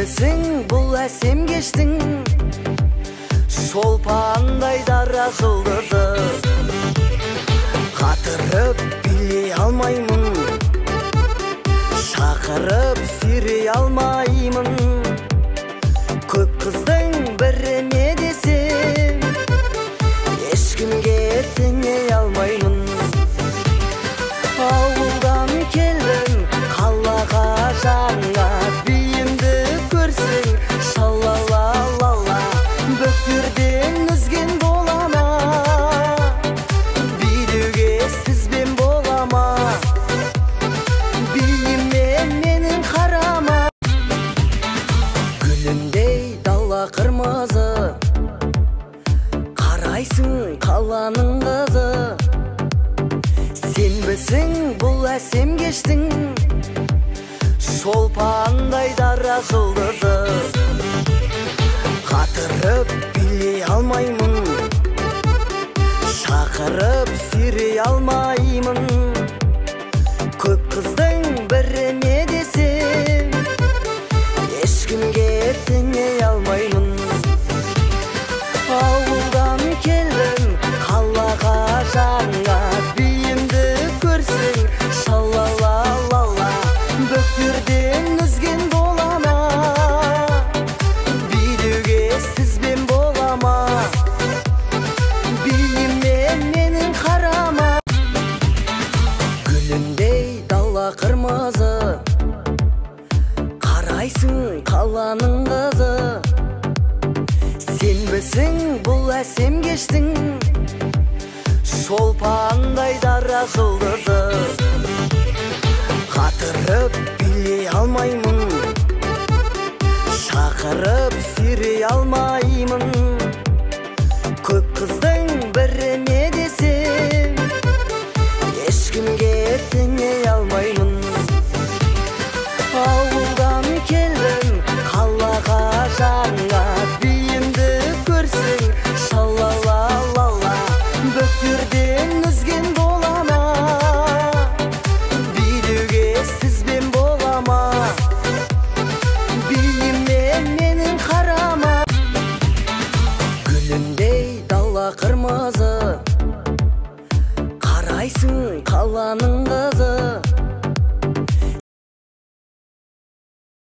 Сенбісің бұл әсем кештің, шолпандай дара жұлдызы. Қатырып билей алмаймын, шақырып сүйрей алмаймын. Көп қыздың біріне десем, ешкімге теңей алмаймын. Ауылдан келдім қалаға жаңа, биімді көрсең шалала-лала, бөктерден үзген болама, билеуге сізбен болама, биіме менің қарама. Гүліндей дала қырмызы, қарайсың қаланың қызы. Сенбісің бұл әсем кештің, шолпандай дара жұлдызы. Қатырып билей алмаймын, шақырып сүйрей алмаймын. Көп қыздың біріне десем, ешкімге теңей алмаймын. Ауылдан келдім қалаға жаңа, биімді көрсең шалала-лала, бөктерден үзген болама, билеуге сізбен болама, биіме менің қарама. Гүліндей дала қырмызы, қарайсың қаланың қызы. Сенбісің бұл әсем кештің, шолпандай дара жұлдызы. Қатырып билей алмаймын, шақырып сүйрей алмаймын.